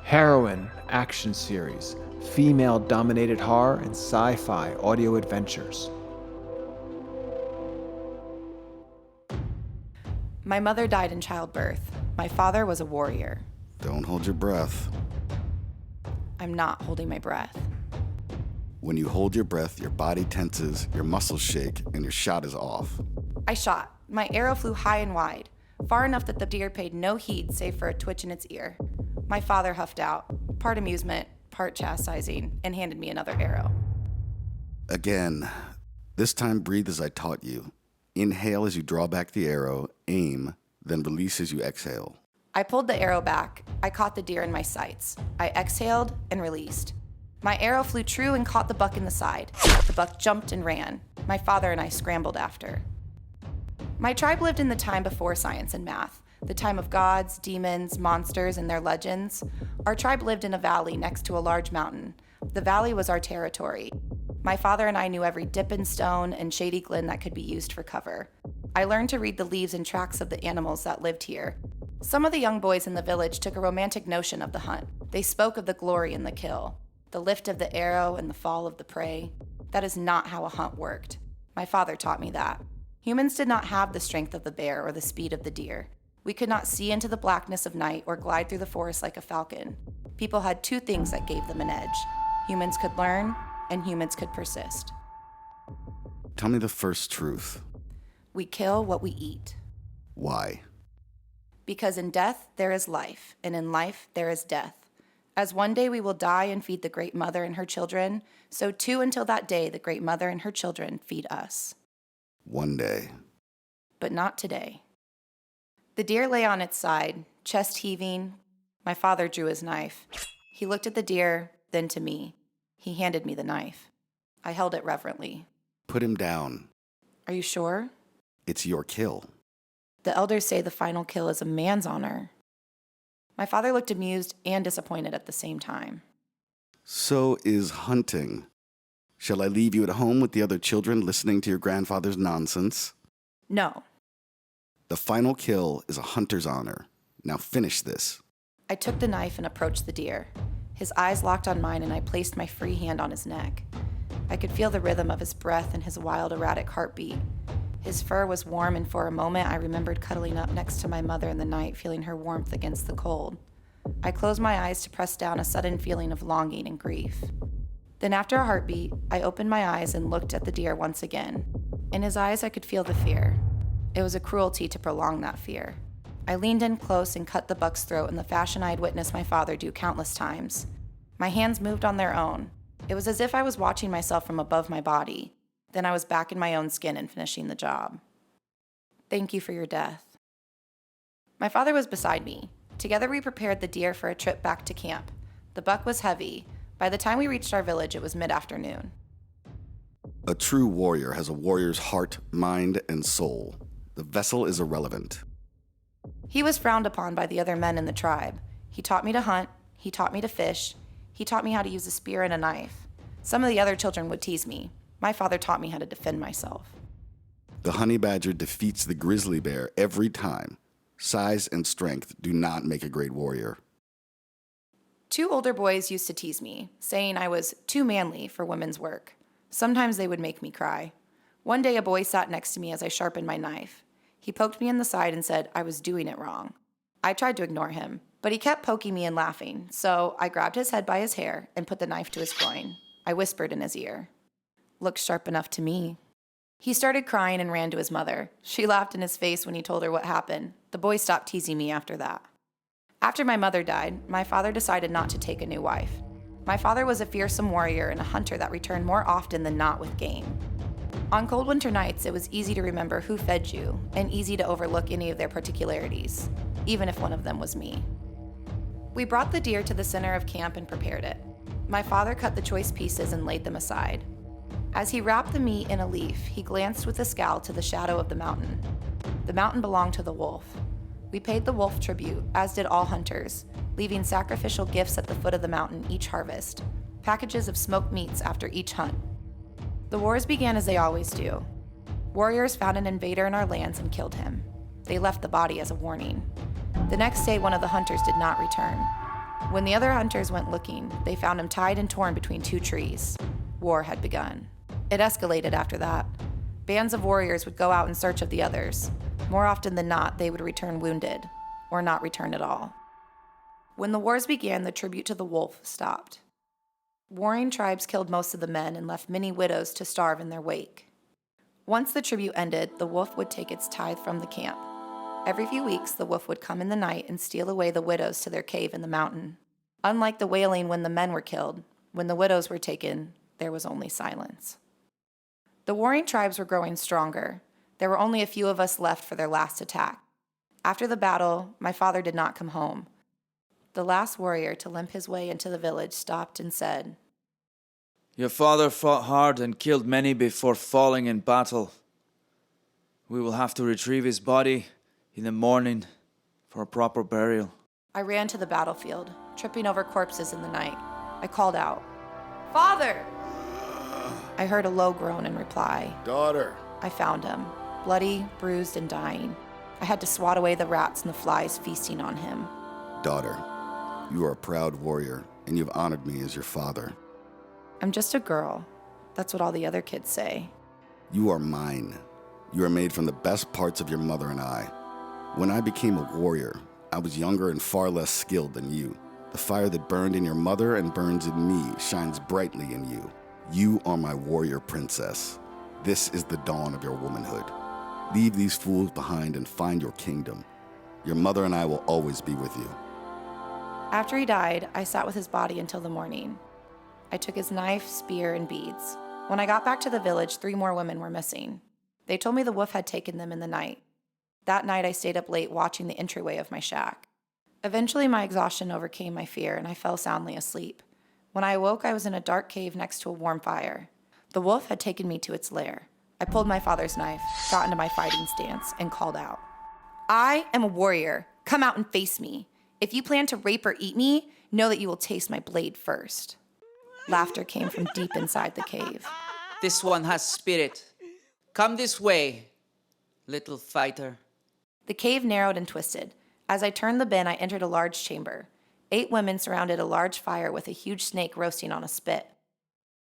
Heroine action series, female-dominated horror and sci-fi audio adventures. My mother died in childbirth. My father was a warrior. Don't hold your breath. I'm not holding my breath. When you hold your breath, your body tenses, your muscles shake, and your shot is off. I shot. My arrow flew high and wide, far enough that the deer paid no heed save for a twitch in its ear. My father huffed out, part amusement, part chastising, and handed me another arrow. Again, this time breathe as I taught you. Inhale as you draw back the arrow, aim, then release as you exhale. I pulled the arrow back. I caught the deer in my sights. I exhaled and released. My arrow flew true and caught the buck in the side. The buck jumped and ran. My father and I scrambled after. My tribe lived in the time before science and math, the time of gods, demons, monsters, and their legends. Our tribe lived in a valley next to a large mountain. The valley was our territory. My father and I knew every dip in stone and shady glen that could be used for cover. I learned to read the leaves and tracks of the animals that lived here. Some of the young boys in the village took a romantic notion of the hunt. They spoke of the glory in the kill, the lift of the arrow and the fall of the prey. That is not how a hunt worked. My father taught me that. Humans did not have the strength of the bear or the speed of the deer. We could not see into the blackness of night or glide through the forest like a falcon. People had two things that gave them an edge. Humans could learn, and humans could persist. Tell me the first truth. We kill what we eat. Why? Because in death there is life, and in life there is death. As one day we will die and feed the Great Mother and her children, so too until that day the Great Mother and her children feed us. One day. But not today. The deer lay on its side, chest heaving. My father drew his knife. He looked at the deer, then to me. He handed me the knife. I held it reverently. Put him down. Are you sure? It's your kill. The elders say the final kill is a man's honor. My father looked amused and disappointed at the same time. So is hunting. Shall I leave you at home with the other children listening to your grandfather's nonsense? No. The final kill is a hunter's honor. Now finish this. I took the knife and approached the deer. His eyes locked on mine and I placed my free hand on his neck. I could feel the rhythm of his breath and his wild, erratic heartbeat. His fur was warm, and for a moment I remembered cuddling up next to my mother in the night, feeling her warmth against the cold. I closed my eyes to press down a sudden feeling of longing and grief. Then after a heartbeat, I opened my eyes and looked at the deer once again. In his eyes I could feel the fear. It was a cruelty to prolong that fear. I leaned in close and cut the buck's throat in the fashion I had witnessed my father do countless times. My hands moved on their own. It was as if I was watching myself from above my body. Then I was back in my own skin and finishing the job. Thank you for your death. My father was beside me. Together we prepared the deer for a trip back to camp. The buck was heavy. By the time we reached our village, it was mid-afternoon. A true warrior has a warrior's heart, mind, and soul. The vessel is irrelevant. He was frowned upon by the other men in the tribe. He taught me to hunt. He taught me to fish. He taught me how to use a spear and a knife. Some of the other children would tease me. My father taught me how to defend myself. The honey badger defeats the grizzly bear every time. Size and strength do not make a great warrior. Two older boys used to tease me, saying I was too manly for women's work. Sometimes they would make me cry. One day a boy sat next to me as I sharpened my knife. He poked me in the side and said I was doing it wrong. I tried to ignore him, but he kept poking me and laughing, so I grabbed his head by his hair and put the knife to his groin. I whispered in his ear. Looks sharp enough to me. He started crying and ran to his mother. She laughed in his face when he told her what happened. The boy stopped teasing me after that. After my mother died, my father decided not to take a new wife. My father was a fearsome warrior and a hunter that returned more often than not with game. On cold winter nights, it was easy to remember who fed you and easy to overlook any of their particularities, even if one of them was me. We brought the deer to the center of camp and prepared it. My father cut the choice pieces and laid them aside. As he wrapped the meat in a leaf, he glanced with a scowl to the shadow of the mountain. The mountain belonged to the wolf. We paid the wolf tribute, as did all hunters, leaving sacrificial gifts at the foot of the mountain each harvest, packages of smoked meats after each hunt. The wars began as they always do. Warriors found an invader in our lands and killed him. They left the body as a warning. The next day, one of the hunters did not return. When the other hunters went looking, they found him tied and torn between two trees. War had begun. It escalated after that. Bands of warriors would go out in search of the others. More often than not, they would return wounded, or not return at all. When the wars began, the tribute to the wolf stopped. Warring tribes killed most of the men and left many widows to starve in their wake. Once the tribute ended, the wolf would take its tithe from the camp. Every few weeks, the wolf would come in the night and steal away the widows to their cave in the mountain. Unlike the wailing when the men were killed, when the widows were taken, there was only silence. The warring tribes were growing stronger. There were only a few of us left for their last attack. After the battle, my father did not come home. The last warrior to limp his way into the village stopped and said, "Your father fought hard and killed many before falling in battle. We will have to retrieve his body in the morning for a proper burial." I ran to the battlefield, tripping over corpses in the night. I called out, "Father!" I heard a low groan in reply. Daughter. I found him, bloody, bruised, and dying. I had to swat away the rats and the flies feasting on him. Daughter, you are a proud warrior, and you've honored me as your father. I'm just a girl. That's what all the other kids say. You are mine. You are made from the best parts of your mother and I. When I became a warrior, I was younger and far less skilled than you. The fire that burned in your mother and burns in me shines brightly in you. You are my warrior princess. This is the dawn of your womanhood. Leave these fools behind and find your kingdom. Your mother and I will always be with you. After he died, I sat with his body until the morning. I took his knife, spear, and beads. When I got back to the village, 3 more women were missing. They told me the wolf had taken them in the night. That night, I stayed up late watching the entryway of my shack. Eventually, my exhaustion overcame my fear, and I fell soundly asleep. When I awoke, I was in a dark cave next to a warm fire. The wolf had taken me to its lair. I pulled my father's knife, got into my fighting stance, and called out, "I am a warrior. Come out and face me. If you plan to rape or eat me, know that you will taste my blade first." Laughter came from deep inside the cave. "This one has spirit. Come this way, little fighter." The cave narrowed and twisted. As I turned the bend, I entered a large chamber. 8 women surrounded a large fire with a huge snake roasting on a spit.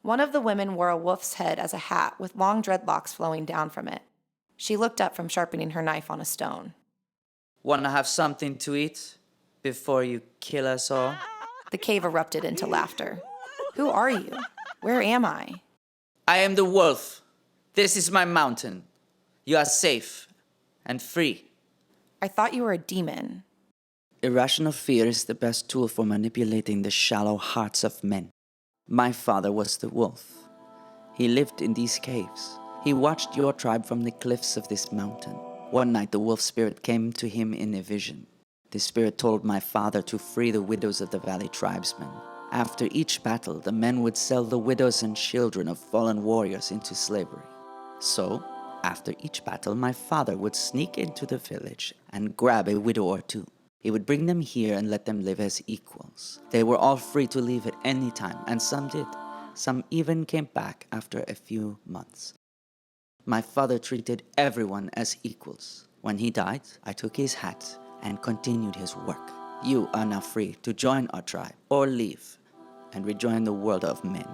One of the women wore a wolf's head as a hat with long dreadlocks flowing down from it. She looked up from sharpening her knife on a stone. "Wanna have something to eat before you kill us all?" The cave erupted into laughter. "Who are you? Where am I?" "I am the wolf. This is my mountain. You are safe and free." "I thought you were a demon." Irrational fear is the best tool for manipulating the shallow hearts of men. My father was the wolf. He lived in these caves. He watched your tribe from the cliffs of this mountain. One night the wolf spirit came to him in a vision. The spirit told my father to free the widows of the valley tribesmen. After each battle, the men would sell the widows and children of fallen warriors into slavery. So, after each battle, my father would sneak into the village and grab a widow or 2. He would bring them here and let them live as equals. They were all free to leave at any time, and some did. Some even came back after a few months. My father treated everyone as equals. When he died, I took his hat and continued his work. You are now free to join our tribe or leave and rejoin the world of men.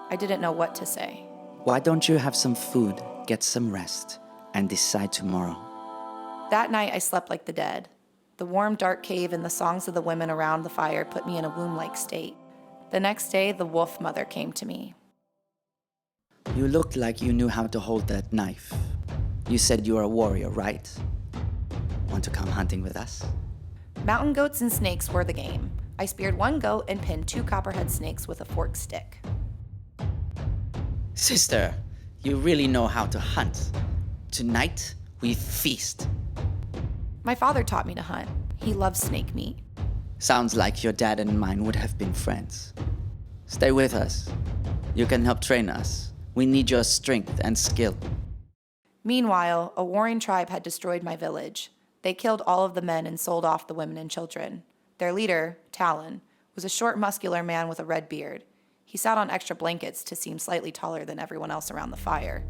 I didn't know what to say. Why don't you have some food, get some rest, and decide tomorrow? That night, I slept like the dead. The warm, dark cave and the songs of the women around the fire put me in a womb-like state. The next day, the wolf mother came to me. You looked like you knew how to hold that knife. You said you were a warrior, right? Want to come hunting with us? Mountain goats and snakes were the game. I speared 1 goat and pinned 2 copperhead snakes with a forked stick. Sister, you really know how to hunt. Tonight, we feast. My father taught me to hunt. He loves snake meat. Sounds like your dad and mine would have been friends. Stay with us. You can help train us. We need your strength and skill. Meanwhile, a warring tribe had destroyed my village. They killed all of the men and sold off the women and children. Their leader, Talon, was a short, muscular man with a red beard. He sat on extra blankets to seem slightly taller than everyone else around the fire.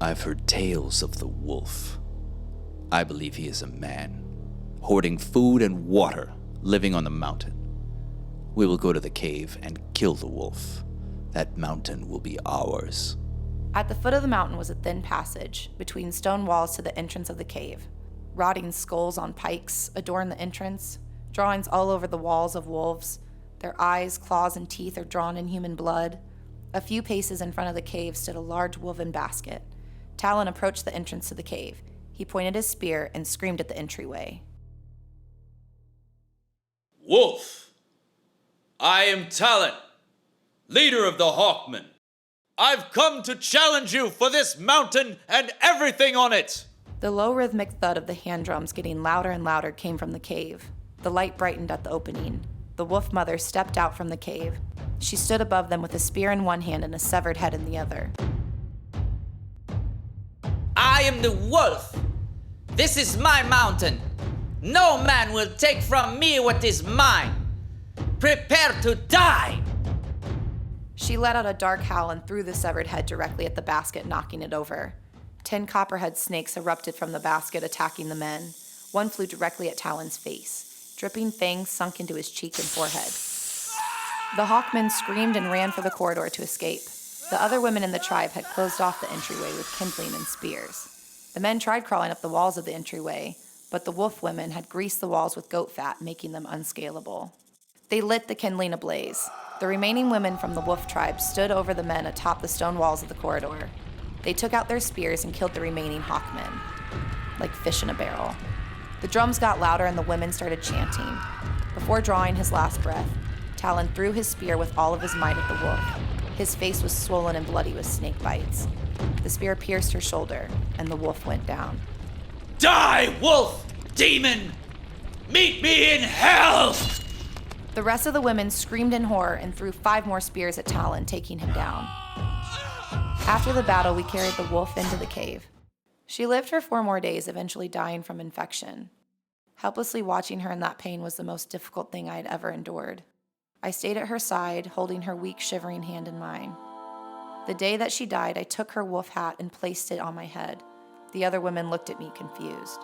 I've heard tales of the wolf. I believe he is a man, hoarding food and water living on the mountain. We will go to the cave and kill the wolf. That mountain will be ours. At the foot of the mountain was a thin passage between stone walls to the entrance of the cave. Rotting skulls on pikes adorn the entrance, drawings all over the walls of wolves. Their eyes, claws, and teeth are drawn in human blood. A few paces in front of the cave stood a large woven basket. Talon approached the entrance to the cave. He pointed his spear and screamed at the entryway. Wolf, I am Talon, leader of the Hawkmen. I've come to challenge you for this mountain and everything on it. The low rhythmic thud of the hand drums getting louder and louder came from the cave. The light brightened at the opening. The wolf mother stepped out from the cave. She stood above them with a spear in one hand and a severed head in the other. I am the wolf. This is my mountain. No man will take from me what is mine. Prepare to die. She let out a dark howl and threw the severed head directly at the basket, knocking it over. 10 copperhead snakes erupted from the basket, attacking the men. One flew directly at Talon's face. Dripping fangs sunk into his cheek and forehead. The hawkmen screamed and ran for the corridor to escape. The other women in the tribe had closed off the entryway with kindling and spears. The men tried crawling up the walls of the entryway, but the wolf women had greased the walls with goat fat, making them unscalable. They lit the kindling ablaze. The remaining women from the wolf tribe stood over the men atop the stone walls of the corridor. They took out their spears and killed the remaining hawkmen, like fish in a barrel. The drums got louder and the women started chanting. Before drawing his last breath, Talon threw his spear with all of his might at the wolf. His face was swollen and bloody with snake bites. The spear pierced her shoulder, and the wolf went down. Die, wolf, demon! Meet me in hell! The rest of the women screamed in horror and threw 5 more spears at Talon, taking him down. After the battle, we carried the wolf into the cave. She lived for 4 more days, eventually dying from infection. Helplessly watching her in that pain was the most difficult thing I had ever endured. I stayed at her side, holding her weak, shivering hand in mine. The day that she died, I took her wolf hat and placed it on my head. The other women looked at me confused.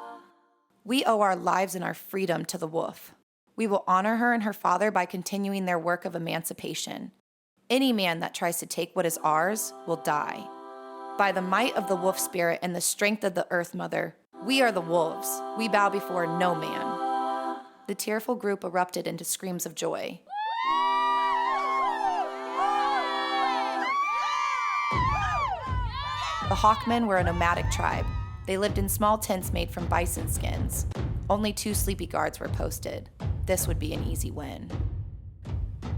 We owe our lives and our freedom to the wolf. We will honor her and her father by continuing their work of emancipation. Any man that tries to take what is ours will die. By the might of the wolf spirit and the strength of the earth mother, we are the wolves. We bow before no man. The tearful group erupted into screams of joy. The Hawkmen were a nomadic tribe. They lived in small tents made from bison skins. Only 2 sleepy guards were posted. This would be an easy win.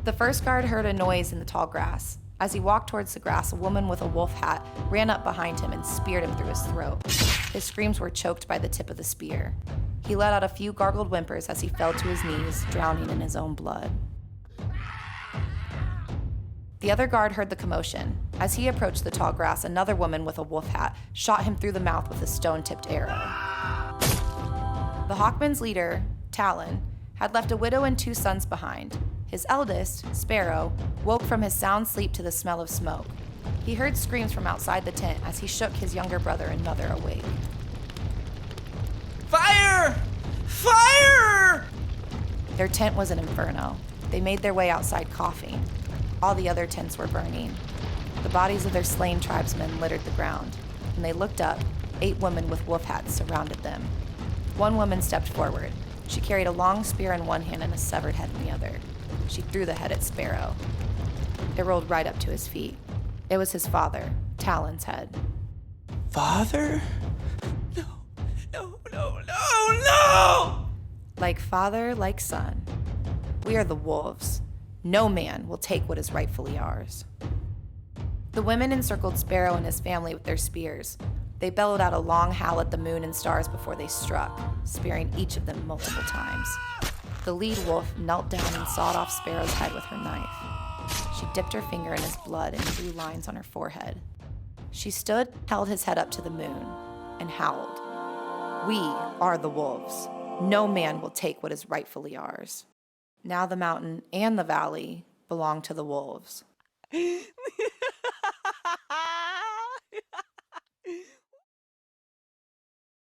The first guard heard a noise in the tall grass. As he walked towards the grass, a woman with a wolf hat ran up behind him and speared him through his throat. His screams were choked by the tip of the spear. He let out a few gargled whimpers as he fell to his knees, drowning in his own blood. The other guard heard the commotion. As he approached the tall grass, another woman with a wolf hat shot him through the mouth with a stone-tipped arrow. The Hawkmen's leader, Talon, had left a widow and 2 sons behind. His eldest, Sparrow, woke from his sound sleep to the smell of smoke. He heard screams from outside the tent as he shook his younger brother and mother awake. Fire! Fire! Their tent was an inferno. They made their way outside coughing. All the other tents were burning. The bodies of their slain tribesmen littered the ground. When they looked up, 8 women with wolf hats surrounded them. One woman stepped forward. She carried a long spear in one hand and a severed head in the other. She threw the head at Sparrow. It rolled right up to his feet. It was his father, Talon's head. Father? No! Like father, like son. We are the wolves. No man will take what is rightfully ours. The women encircled Sparrow and his family with their spears. They bellowed out a long howl at the moon and stars before they struck, spearing each of them multiple times. The lead wolf knelt down and sawed off Sparrow's head with her knife. She dipped her finger in his blood and drew lines on her forehead. She stood, held his head up to the moon, and howled. We are the wolves. No man will take what is rightfully ours. Now the mountain and the valley belong to the wolves.